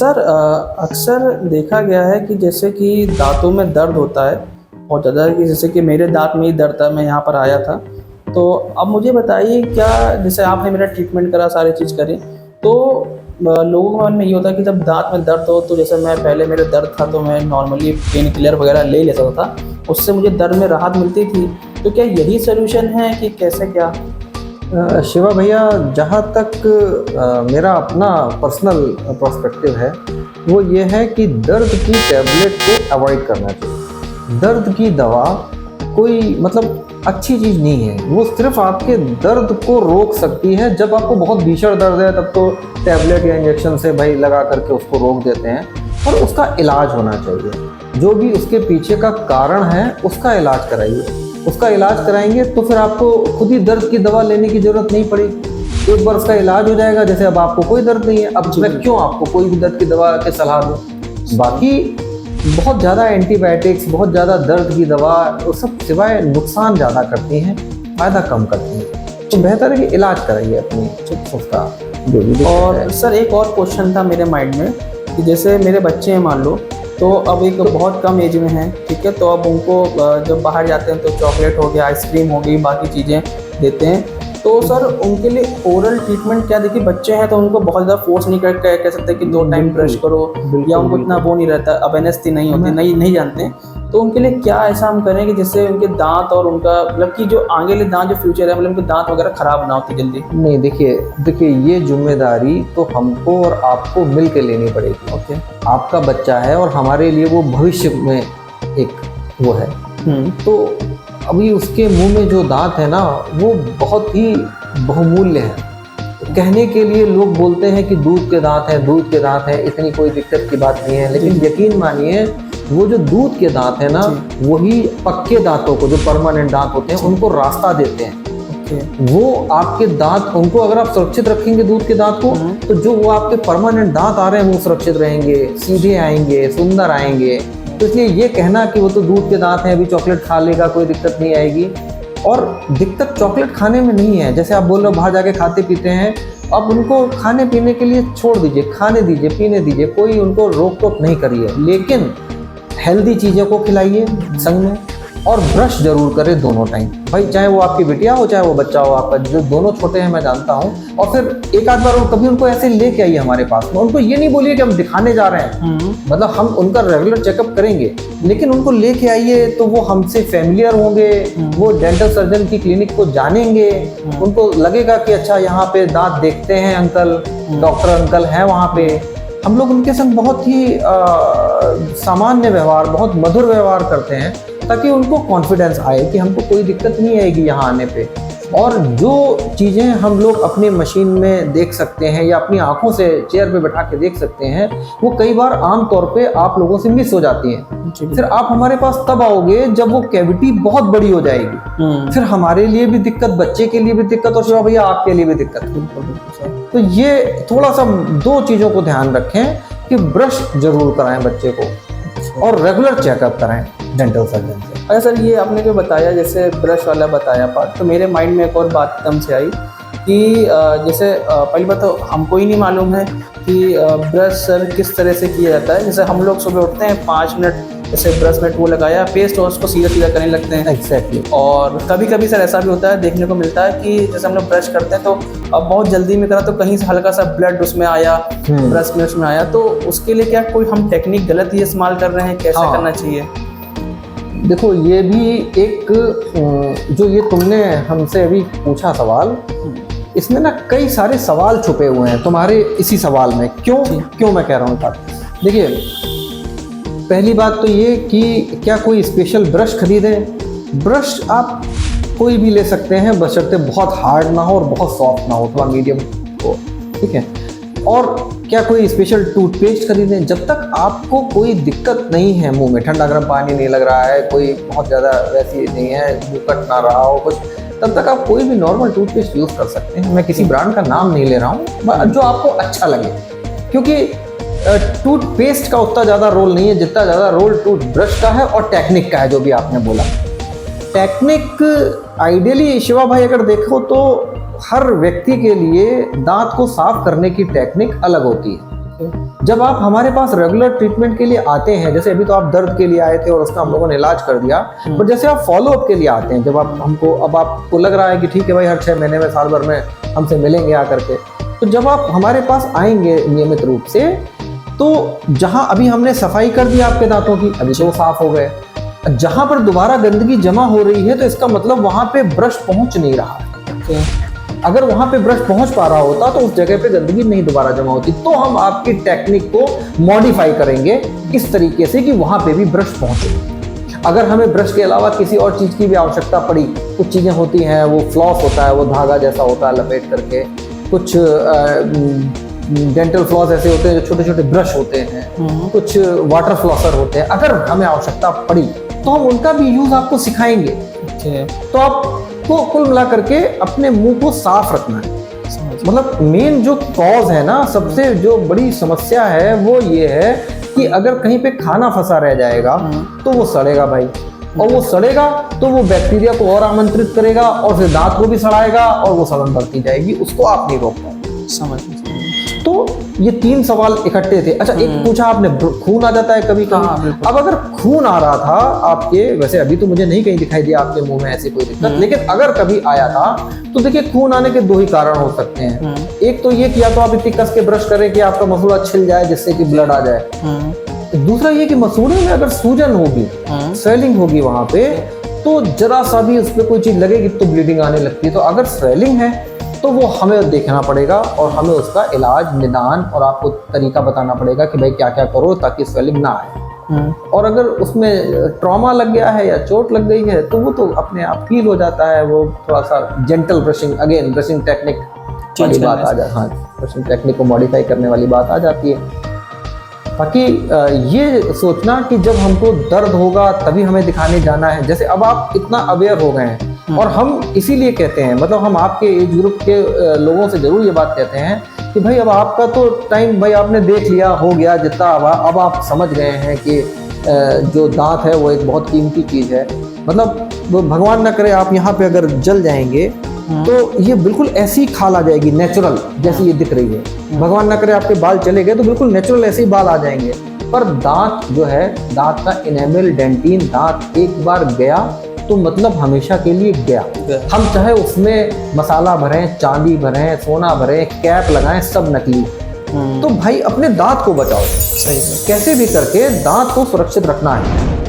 Sir अक्सर देखा गया है कि जैसे कि दांतों में दर्द होता है बहुत ज़्यादा, कि जैसे कि मेरे दांत में ही दर्द था, मैं यहाँ पर आया था। तो अब मुझे बताइए, क्या जैसे आपने मेरा ट्रीटमेंट करा, सारी चीज़ करी, तो लोगों के मन में ये होता है कि जब दांत में दर्द हो, तो जैसे मैं पहले मेरे दर्द था तो मैं नॉर्मली पेन किलर वगैरह ले लेता था, उससे मुझे दर्द में राहत मिलती थी। तो क्या यही सोल्यूशन है कि कैसे क्या? शिवा भैया, जहाँ तक मेरा अपना पर्सनल पर्सपेक्टिव है वो ये है कि दर्द की टैबलेट को अवॉइड करना चाहिए। दर्द की दवा कोई मतलब अच्छी चीज़ नहीं है, वो सिर्फ आपके दर्द को रोक सकती है। जब आपको बहुत भीषण दर्द है तब तो टैबलेट या इंजेक्शन से भाई लगा करके उसको रोक देते हैं, पर उसका इलाज होना चाहिए। जो भी उसके पीछे का कारण है उसका इलाज कराइए। उसका इलाज कराएंगे तो फिर आपको खुद ही दर्द की दवा लेने की ज़रूरत नहीं पड़ेगी। एक बार उसका इलाज हो जाएगा, जैसे अब आपको कोई दर्द नहीं है, अब मैं क्यों आपको कोई भी दर्द की दवा की सलाह दूँ। बाकी बहुत ज़्यादा एंटीबायोटिक्स, बहुत ज़्यादा दर्द की दवा, वो सब सिवाय नुकसान ज़्यादा करती हैं, फ़ायदा कम करती हैं। तो बेहतर है कि इलाज कराइए अपनी उसका जो भी। और सर एक और क्वेश्चन था मेरे माइंड में कि जैसे मेरे बच्चे हैं मान लो, तो अब एक बहुत कम एज में हैं, ठीक है, तो अब उनको जब बाहर जाते हैं तो चॉकलेट हो गया, आइसक्रीम हो गई, बाकी चीज़ें देते हैं। तो सर उनके लिए ओरल ट्रीटमेंट क्या? देखिए बच्चे हैं तो उनको बहुत ज़्यादा फोर्स नहीं कर कह सकते कि 2 टाइम ब्रश करो, या उनको इतना वो नहीं रहता, अवेयरनेस नहीं होती, नहीं जानते। तो उनके लिए क्या ऐसा हम करें कि जिससे उनके दांत और उनका मतलब कि जो आगे ले दांत, जो फ्यूचर है, मतलब उनके दांत वगैरह खराब ना होती जल्दी? नहीं, देखिए ये जिम्मेदारी तो हमको और आपको मिल के लेनी पड़ेगी। ओके, आपका बच्चा है और हमारे लिए वो भविष्य में एक वो है। तो अभी उसके मुंह में जो दांत है ना वो बहुत ही बहुमूल्य है। कहने के लिए लोग बोलते हैं कि दूध के दांत है, दूध के दांत है, इतनी कोई दिक्कत की बात नहीं है, लेकिन यकीन मानिए वो जो दूध के दांत है ना वही पक्के दांतों को, जो परमानेंट दांत होते हैं, उनको रास्ता देते हैं। वो आपके दांत, उनको अगर आप सुरक्षित रखेंगे दूध के दांत को, तो जो वो आपके परमानेंट दांत आ रहे हैं वो सुरक्षित रहेंगे, सीधे आएंगे, सुंदर आएंगे। तो इसलिए ये कहना कि वो तो दूध के दांत हैं, अभी चॉकलेट खा लेगा, कोई दिक्कत नहीं आएगी। और दिक्कत चॉकलेट खाने में नहीं है, जैसे आप बोल रहे हो बाहर जाके खाते पीते हैं, अब उनको खाने पीने के लिए छोड़ दीजिए, खाने दीजिए, पीने दीजिए, कोई उनको रोक टोक नहीं करिए, लेकिन हेल्दी चीज़ों को खिलाइए संग में। और ब्रश जरूर करें दोनों टाइम, भाई चाहे वो आपकी बिटिया हो चाहे वो बच्चा हो आपका, जो दोनों छोटे हैं मैं जानता हूँ। और फिर एक आध बार कभी उनको ऐसे लेके आइए हमारे पास में, उनको ये नहीं बोलिए कि हम दिखाने जा रहे हैं, मतलब हम उनका रेगुलर चेकअप करेंगे, लेकिन उनको लेके आइए तो वो हमसे फैमिलियर होंगे, वो डेंटल सर्जन की क्लिनिक को जानेंगे, उनको लगेगा कि अच्छा यहाँ पे दांत देखते हैं अंकल, डॉक्टर अंकल हैं वहाँ पे। हम लोग उनके संग बहुत ही सामान्य व्यवहार, बहुत मधुर व्यवहार करते हैं, ताकि उनको कॉन्फिडेंस आए कि हमको कोई दिक्कत नहीं आएगी यहाँ आने पे। और जो चीज़ें हम लोग अपनी मशीन में देख सकते हैं या अपनी आंखों से चेयर पे बैठा के देख सकते हैं, वो कई बार आम तौर पे आप लोगों से मिस हो जाती हैं। फिर आप हमारे पास तब आओगे जब वो कैविटी बहुत बड़ी हो जाएगी, फिर हमारे लिए भी दिक्कत, बच्चे के लिए भी दिक्कत, और शिवा भैया आपके लिए भी दिक्कत। तो ये थोड़ा सा 2 चीज़ों को ध्यान रखें कि ब्रश जरूर कराएं बच्चे को और रेगुलर चेकअप कराएं डेंटल सर्जन से। अच्छा सर, ये आपने जो बताया, जैसे ब्रश वाला बताया पार्ट, तो मेरे माइंड में एक और बात एकदम से आई कि जैसे पहली बात तो हमको ही नहीं मालूम है कि ब्रश सर किस तरह से किया जाता है। जैसे हम लोग सुबह उठते हैं 5 मिनट जैसे ब्रश में वो लगाया पेस्ट और उसको सीधा सीधा करने लगते हैं। एग्जैक्टली। और कभी कभी सर ऐसा भी होता है, देखने को मिलता है कि जैसे हम लोग ब्रश करते हैं तो अब बहुत जल्दी में करा तो कहीं से हल्का सा ब्लड उसमें आया, ब्रश में उसमें आया, तो उसके लिए क्या कोई हम टेक्निक गलत ही इस्तेमाल कर रहे हैं? कैसे करना चाहिए? देखो ये भी एक जो ये तुमने हमसे अभी पूछा सवाल, इसमें ना कई सारे सवाल छुपे हुए हैं तुम्हारे इसी सवाल में। क्यों मैं कह रहा हूँ बात, देखिए पहली बात तो ये कि क्या कोई स्पेशल ब्रश खरीदें? ब्रश आप कोई भी ले सकते हैं, बशर्ते बहुत हार्ड ना हो और बहुत सॉफ्ट ना हो, थोड़ा मीडियम हो, ठीक है। और क्या कोई स्पेशल टूथपेस्ट खरीदें? जब तक आपको कोई दिक्कत नहीं है, मुंह में ठंडा गर्म पानी नहीं लग रहा है, कोई बहुत ज़्यादा वैसी नहीं है, मुँह कट ना रहा हो कुछ, तब तक आप कोई भी नॉर्मल टूथपेस्ट यूज़ कर सकते हैं। मैं किसी ब्रांड का नाम नहीं ले रहा हूँ, जो आपको अच्छा लगे, क्योंकि टूथपेस्ट का उतना ज़्यादा रोल नहीं है जितना ज़्यादा रोल टूथब्रश का है और टेक्निक का है, जो भी आपने बोला। टेक्निक आइडियली शिवा भाई अगर देखो तो हर व्यक्ति के लिए दांत को साफ करने की टेक्निक अलग होती है। जब आप हमारे पास रेगुलर ट्रीटमेंट के लिए आते हैं, जैसे अभी तो आप दर्द के लिए आए थे और उसका हम लोगों ने इलाज कर दिया, पर जैसे आप फॉलोअप के लिए आते हैं, जब आप हमको अब आपको लग रहा है कि ठीक है भाई हर 6 महीने में साल भर में हमसे मिलेंगे आकर के, तो जब आप हमारे पास आएंगे नियमित रूप से, तो जहां अभी हमने सफाई कर दी आपके दांतों की, अभी तो वो साफ हो गए, जहां पर दोबारा गंदगी जमा हो रही है तो इसका मतलब वहां पे ब्रश पहुंच नहीं रहा है। अगर वहां पे ब्रश पहुंच पा रहा होता तो उस जगह पे गंदगी नहीं दोबारा जमा होती। तो हम आपकी टेक्निक को मॉडिफाई करेंगे इस तरीके से कि वहां पे भी ब्रश पहुंचे। अगर हमें ब्रश के अलावा किसी और चीज की भी आवश्यकता पड़ी, कुछ चीजें होती हैं, वो फ्लॉस होता है, वो धागा जैसा होता है लपेट करके, कुछ डेंटल फ्लॉस ऐसे होते हैं जो छोटे छोटे ब्रश होते हैं, कुछ वाटर फ्लॉसर होते हैं, अगर हमें आवश्यकता पड़ी तो हम उनका भी यूज आपको सिखाएंगे। तो आपको कुल मिला करके अपने मुंह को साफ रखना है। मतलब मेन जो कॉज है ना, सबसे जो बड़ी समस्या है वो ये है कि अगर कहीं पे खाना फंसा रह जाएगा तो वो सड़ेगा भाई, और वो सड़ेगा तो वो बैक्टीरिया को और आमंत्रित करेगा और फिर दांत को भी सड़ाएगा और वो सड़न बढ़ती जाएगी, उसको आप नहीं रोक पाएंगे। समझ। तो ये 3 सवाल इकट्ठे थे। अच्छा, एक पूछा आपने, खून आ जाता है कभी कभी। अब अगर खून आ रहा था आपके, वैसे अभी तो मुझे नहीं कहीं दिखाई दिया आपके मुंह में ऐसी कोई दिक्कत, लेकिन अगर कभी आया था तो देखिए खून आने के 2 ही कारण हो सकते हैं। एक तो ये कि या तो आप इतनी कस के ब्रश करें कि आपका मसूड़ा छिल जाए जिससे कि ब्लड आ जाए। दूसरा ये कि मसूड़े में अगर सूजन होगी, स्वेलिंग होगी वहां पे, तो जरा सा भी उस पर कोई चीज लगेगी तो ब्लीडिंग आने लगती है। तो अगर स्वेलिंग है तो वो हमें देखना पड़ेगा और हमें उसका इलाज, निदान और आपको तरीका बताना पड़ेगा कि भाई क्या क्या करो ताकि स्वेलिंग ना आए। और अगर उसमें ट्रॉमा लग गया है या चोट लग गई है तो वो तो अपने आप हील हो जाता है। वो थोड़ा सा gentle brushing, again brushing technique वाली बात आ जाती है। हाँ, ब्रशिंग टेक्निक को मॉडिफाई करने वाली बात आ जाती है। बाकी ये सोचना कि जब हमको दर्द होगा तभी हमें दिखाने जाना है, जैसे अब आप इतना अवेयर हो गए हैं, और हम इसीलिए कहते हैं, मतलब हम आपके एज ग्रुप के लोगों से जरूर ये बात कहते हैं कि भाई अब आपका तो टाइम, भाई आपने देख लिया, हो गया जितना, अब आप समझ गए हैं कि जो दांत है वो एक बहुत कीमती चीज़ है। मतलब भगवान ना करे आप यहाँ पे अगर जल जाएंगे तो ये बिल्कुल ऐसी खाल आ जाएगी नेचुरल, जैसी ये दिख रही है। भगवान ना करे आपके बाल चले गए तो बिल्कुल नेचुरल ऐसे ही बाल आ जाएंगे। पर दांत जो है, दांत का इनेमल डेंटिन, दांत एक बार गया तो मतलब हमेशा के लिए गया। हम चाहे उसमें मसाला भरें, चांदी भरें, सोना भरें, कैप लगाएं, सब नकली। तो भाई अपने दांत को बचाओ। सही है। कैसे भी करके दांत को सुरक्षित रखना है।